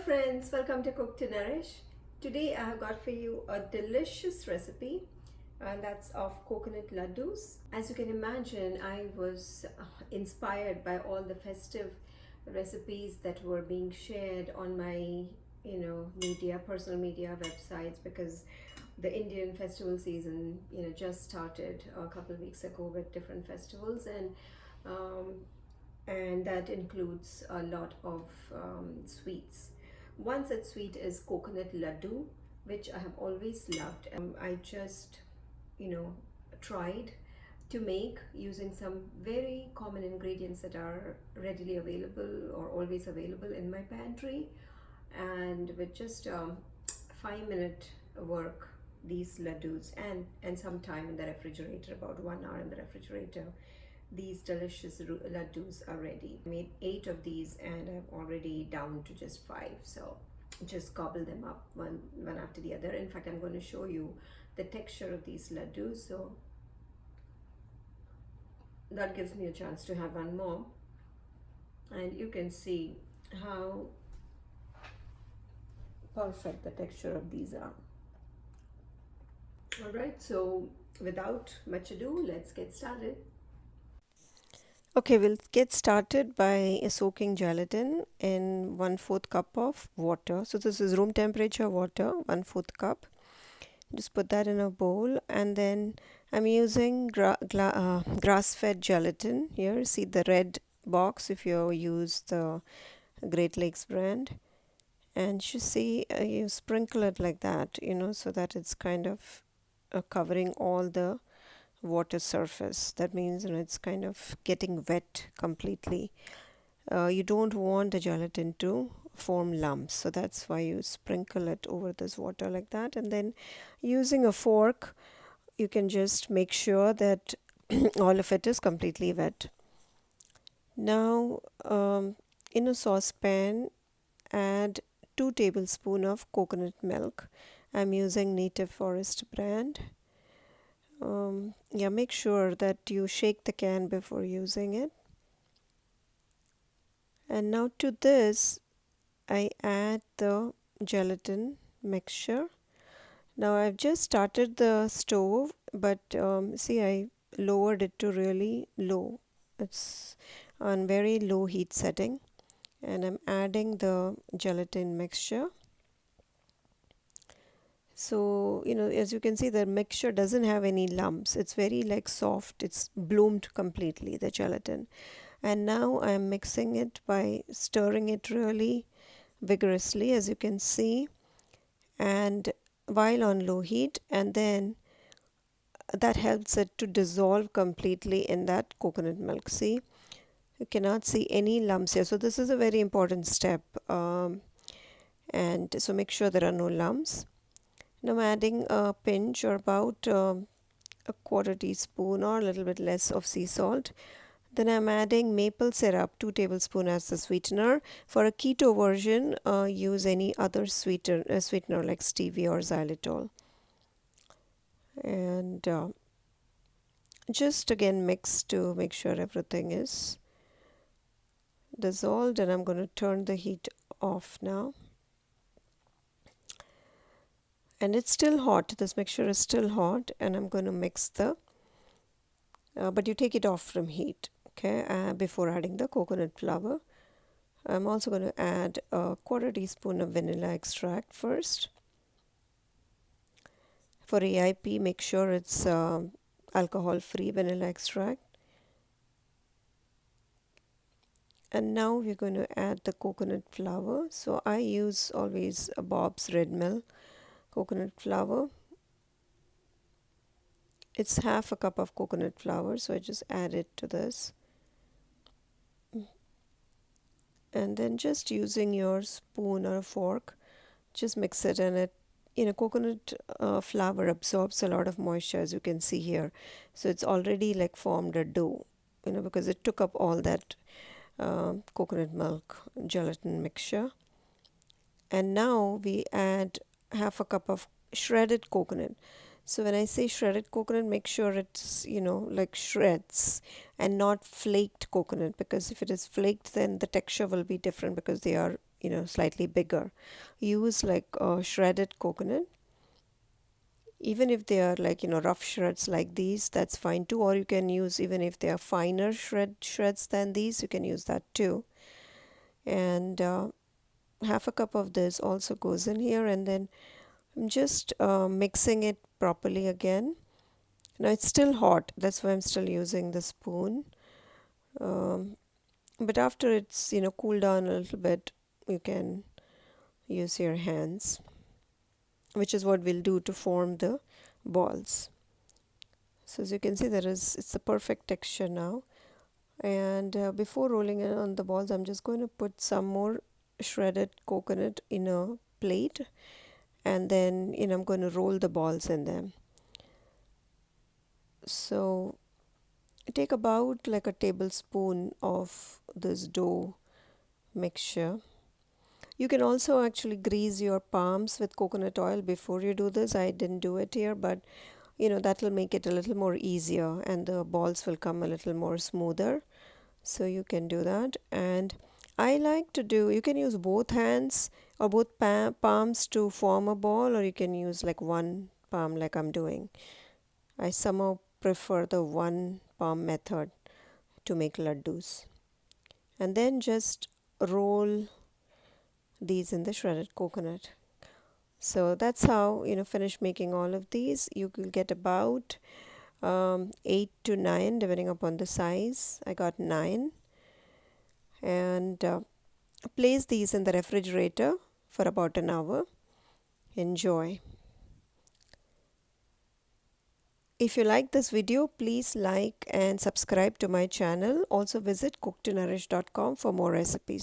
friends, welcome to Cook to Nourish. Today I have got for you a delicious recipe and that's of coconut ladoos. As you can imagine, I was inspired by all the festive recipes that were being shared on my personal media websites because the Indian festival season just started a couple of weeks ago with different festivals um, and that includes a lot of sweets. One such sweet is coconut laddu, which I have always loved. I just, you know, tried to make using some very common ingredients that are readily available or always available in my pantry, and with just 5 minute work, these laddus and some time in the refrigerator, about 1 hour in the refrigerator, these delicious laddus are ready. I made 8 of these and I'm already down to just 5. So just gobble them up one after the other. In fact, I'm going to show you the texture of these laddus. So that gives me a chance to have one more. And you can see how perfect the texture of these are. All right, so without much ado, let's get started. Okay, we'll get started by soaking gelatin in 1/4 cup of water. So this is room temperature water, 1/4 cup. Just put that in a bowl, and then I'm using grass-fed gelatin here. See the red box if you use the Great Lakes brand, and you see you sprinkle it like that, so that it's kind of covering all the water surface. That means it's kind of getting wet completely. You don't want the gelatin to form lumps, so that's why you sprinkle it over this water like that, and then using a fork you can just make sure that all of it is completely wet. Now in a saucepan add 2 tablespoons of coconut milk. I'm using Native Forest brand. Make sure that you shake the can before using it. And now to this I add the gelatin mixture. Now I've just started the stove, but see, I lowered it to really low. It's on very low heat setting, and I'm adding the gelatin mixture. So as you can see, the mixture doesn't have any lumps. It's very like soft. It's bloomed completely, the gelatin. And now I'm mixing it by stirring it really vigorously, as you can see, and while on low heat, and then that helps it to dissolve completely in that coconut milk. See, you cannot see any lumps here. So this is a very important step, and so make sure there are no lumps. Now I'm adding a pinch or about a quarter teaspoon or a little bit less of sea salt. Then I'm adding maple syrup, 2 tablespoons as the sweetener. For a keto version, use any other sweetener like stevia or xylitol. And just again mix to make sure everything is dissolved, and I'm going to turn the heat off now. And it's still hot. This mixture is still hot, and I'm going to mix but you take it off from heat, okay, before adding the coconut flour. I'm also going to add a quarter teaspoon of vanilla extract first. For AIP, make sure it's alcohol-free vanilla extract. And now we're going to add the coconut flour. So I use always a Bob's Red Mill coconut flour. It's half a cup of coconut flour, so I just add it to this. And then just using your spoon or a fork, just mix it, and coconut flour absorbs a lot of moisture, as you can see here. So it's already like formed a dough, because it took up all that coconut milk gelatin mixture. And now we add half a cup of shredded coconut. So when I say shredded coconut, make sure it's like shreds and not flaked coconut, because if it is flaked then the texture will be different, because they are slightly bigger. Use like shredded coconut. Even if they are like rough shreds like these, that's fine too. Or you can use, even if they are finer shreds than these, you can use that too. And half a cup of this also goes in here, and then I'm just mixing it properly again. Now it's still hot, that's why I'm still using the spoon. um, but after it's cooled down a little bit, you can use your hands, which is what we'll do to form the balls. So as you can see, it's the perfect texture now. And before rolling it on the balls, I'm just going to put some more shredded coconut in a plate, and then I'm going to roll the balls in them. So take about like a tablespoon of this dough mixture. You can also actually grease your palms with coconut oil before you do this. I didn't do it here, but that will make it a little more easier, and the balls will come a little more smoother. So you can do that. And I like to do, you can use both hands or both palms to form a ball, or you can use like one palm like I'm doing. I somehow prefer the one palm method to make laddus. And then just roll these in the shredded coconut. So that's how finish making all of these. You will get about 8 to 9 depending upon the size. I got 9. And place these in the refrigerator for about an hour. Enjoy. If you like this video, please like and subscribe to my channel. Also visit cooktonourish.com for more recipes.